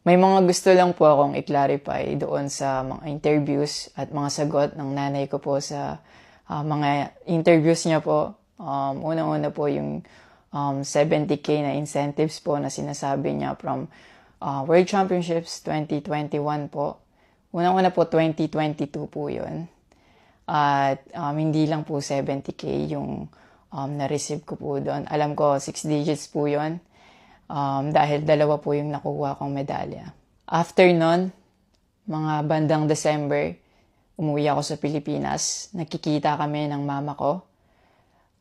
May mga gusto lang po akong i-clarify doon sa mga interviews at mga sagot ng nanay ko po sa mga interviews niya po. Unang-una po yung 70K na incentives po na sinasabi niya from World Championships 2021 po. Unang-una po 2022 po yun. At hindi lang po 70K yung na-receive ko po doon. Alam ko 6 digits po yun. Dahil dalawa po yung nakuha kong medalya. After nun, mga bandang December, umuwi ako sa Pilipinas. Nakikita kami ng mama ko.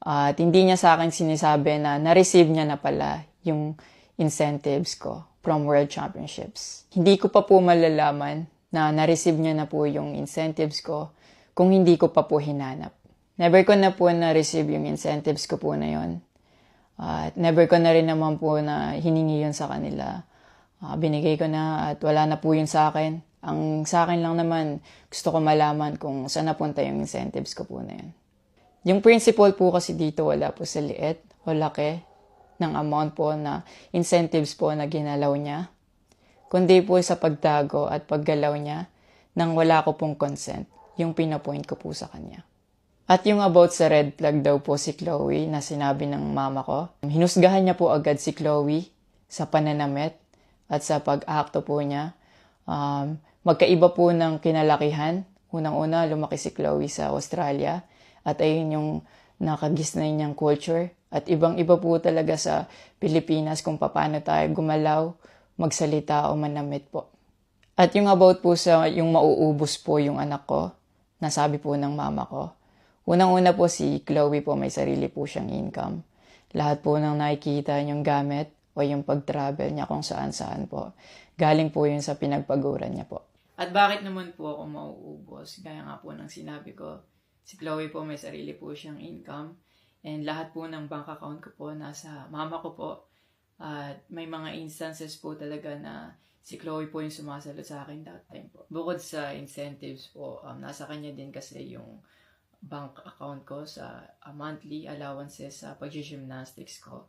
At hindi niya sa akin sinasabi na na-receive niya na pala yung incentives ko from World Championships. Hindi ko pa po malalaman na na-receive niya na po yung incentives ko kung hindi ko pa po hinanap. Never ko na po na-receive yung incentives ko po na yon. At never ko na rin naman po na hiningi yun sa kanila. Binigay ko na at wala na po yun sa akin. Ang sa akin lang naman, gusto ko malaman kung saan napunta yung incentives ko po na yun. Yung principle po kasi dito wala po sa liit o laki ng amount po na incentives po na ginalaw niya. Kundi po sa pagtago at paggalaw niya nang wala ko pong consent, yung pinapoint ko po sa kanya. At yung about sa red flag daw po si Chloe na sinabi ng mama ko, hinusgahan niya po agad si Chloe sa pananamit at sa pag-akto po niya. Magkaiba po ng kinalakihan. Unang-una, lumaki si Chloe sa Australia at ayun yung nakagisnay niyang culture. At ibang-iba po talaga sa Pilipinas kung paano tayo gumalaw, magsalita o manamit po. At yung about po sa yung mauubos po yung anak ko, nasabi po ng mama ko. Unang-una po si Chloe po may sarili po siyang income. Lahat po ng nakikita niyong gamit o yung pag-travel niya kung saan-saan po. Galing po yun sa pinagpaguran niya po. At bakit naman po ako mauubos? Gaya nga po ng sinabi ko, si Chloe po may sarili po siyang income. And lahat po ng bank account ko po nasa mama ko po. At may mga instances po talaga na si Chloe po yung sumasagot sa akin that time po. Bukod sa incentives po, nasa kanya din kasi yung bank account ko sa monthly allowances sa pag-gymnastics ko.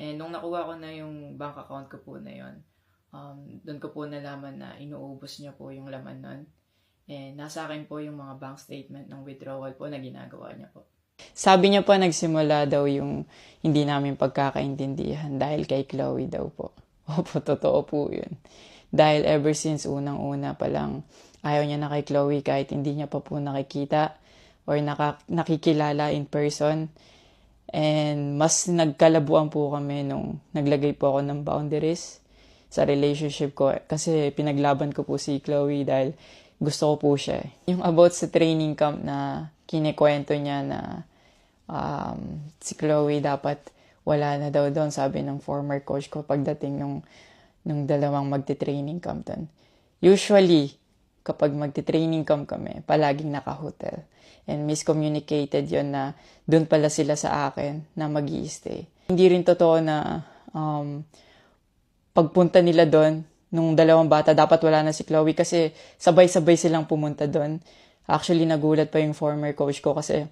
And nung nakuha ko na yung bank account ko po na yun, doon ko po nalaman na inuubos niya po yung laman nun. And nasa akin po yung mga bank statement ng withdrawal po na ginagawa niya po. Sabi niya pa nagsimula daw yung hindi namin pagkakaintindihan dahil kay Chloe daw po. Opo, totoo po yun. Dahil ever since unang-una pa lang, ayaw niya na kay Chloe kahit hindi niya pa po nakikita or nakikilala in person. And mas nagkalabuan po kami nung naglagay po ako ng boundaries sa relationship ko. Kasi pinaglaban ko po si Chloe dahil gusto ko po siya. Yung about sa training camp na kinikwento niya na si Chloe dapat wala na daw doon, sabi ng former coach ko pagdating nung dalawang magte-training camp doon. Usually, kapag magte-training camp kami, palaging naka-hotel. And miscommunicated yon na doon pala sila sa akin na mag-i-stay. Hindi rin totoo na pagpunta nila doon, nung dalawang bata, dapat wala na si Chloe kasi sabay-sabay silang pumunta doon. Actually, nagulat pa yung former coach ko kasi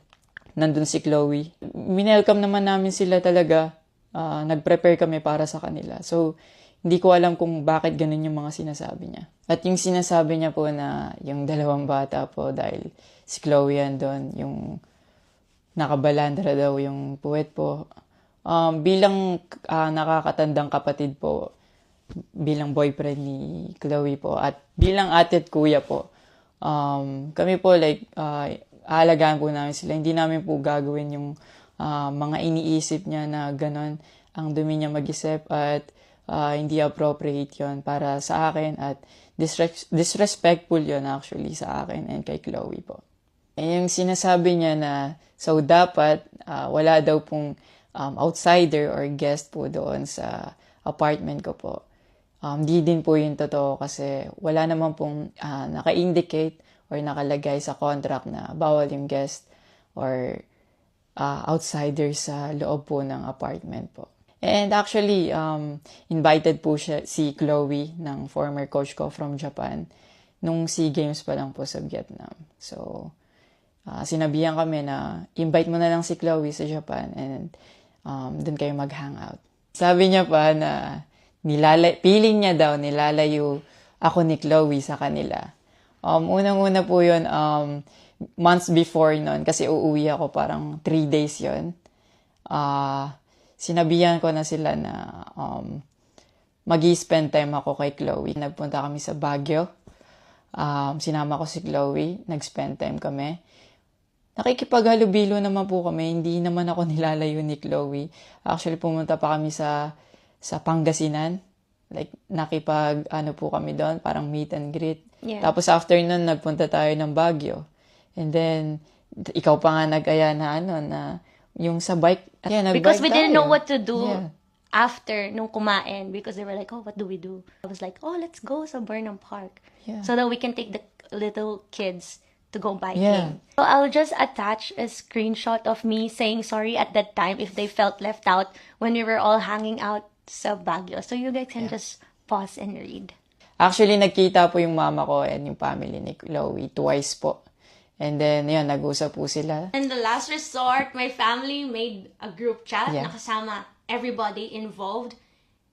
nandun si Chloe. Minelcome naman namin sila talaga. Nag-prepare kami para sa kanila. So, hindi ko alam kung bakit ganun yung mga sinasabi niya. At yung sinasabi niya po na yung dalawang bata po dahil si Chloe yan doon, yung nakabalandra daw yung puwet po. Bilang nakakatandang kapatid po, bilang boyfriend ni Chloe po, at bilang ate at kuya po, kami po aalagaan po namin sila. Hindi namin po gagawin yung mga iniisip niya na ganon ang dumi niya mag-isip at hindi appropriate yon para sa akin at disrespectful yon actually sa akin and kay Chloe po. And yung sinasabi niya na so dapat wala daw pong outsider or guest po doon sa apartment ko po. Di din po yung totoo kasi wala naman pong naka-indicate or nakalagay sa contract na bawal yung guest or outsider sa loob po ng apartment po. And actually, invited po si Chloe ng former coach ko from Japan nung SEA Games pa lang po sa Vietnam. So, sinabihan kami na invite mo na lang si Chloe sa Japan and doon kayo mag-hangout. Sabi niya pa na feeling niya daw, nilalayo ako ni Chloe sa kanila. Unang-una po yun, months before nun, kasi uuwi ako parang 3 days yun. Sinabihan ko na sila na mag-i-spend time ako kay Chloe. Nagpunta kami sa Baguio. Sinama ko si Chloe, nag-spend time kami. Nakikipaghalubilo naman po kami, hindi naman ako nilalayo ni Chloe. Actually, pumunta pa kami sa Pangasinan. Like, po kami doon, parang meet and greet. Yeah. Tapos after nun, nagpunta tayo ng Baguio. And then, ikaw pa nga nag-aya na yung sa bike. Yeah, nag-bike Because we didn't tayo. know what to do Yeah. after nung kumain, because they were like, oh, what do we do? I was like, oh, let's go sa Burnham Park. Yeah. So that we can take the little kids to go biking. Yeah. So I'll just attach a screenshot of me saying sorry at that time if they felt left out when we were all hanging out sa Baguio. So you guys can just pause and read. Actually, nagkita po yung mama ko and yung family ni Chloe twice po. And then, yun, nag-usap po sila. And the last resort, my family made a group chat Yeah. na kasama everybody involved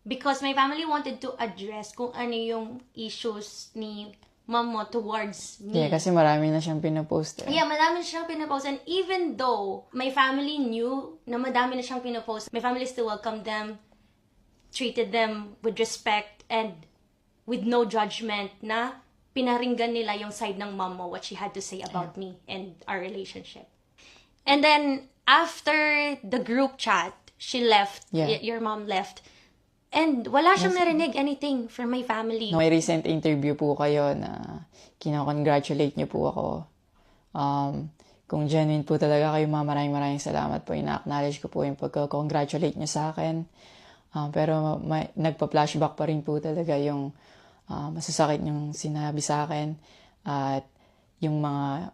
because my family wanted to address kung ano yung issues ni mom mo towards me. Yeah, kasi marami na siyang pinopost. Yeah, madami na siyang pinopost. And even though my family knew na madami na siyang pinopost, my family still welcomed them, treated them with respect, and with no judgment na pinaringgan nila yung side ng mom mo, what she had to say about me and our relationship. And then, after the group chat, she left, Yeah. your mom left, and wala siyang narinig anything from my family. May recent interview po kayo na kinakongratulate niyo po ako. Kung genuine po talaga kayo, maraming salamat po. Ina-acknowledge ko po yung pagka-congratulate niyo sa akin. Pero nagpa-flashback pa rin po talaga yung masasakit niyong sinabi sa akin at yung mga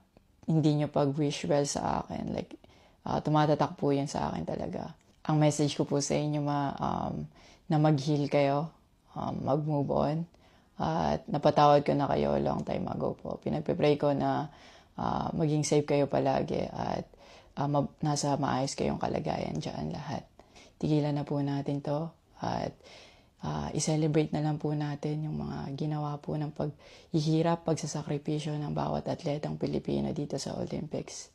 hindi niyo pag-wish well sa akin. Like, tumatatak po yan sa akin talaga. Ang message ko po sa inyo na mag-heal kayo, mag-move on, at napatawad ko na kayo long time ago po. Pinagpe-pray ko na maging safe kayo palagi at nasa maayos kayong kalagayan dyan lahat. Tigilan na po natin to at i-celebrate na lang po natin yung mga ginawa po ng paghihirap, pagsasakripisyo ng bawat atletang Pilipino dito sa Olympics.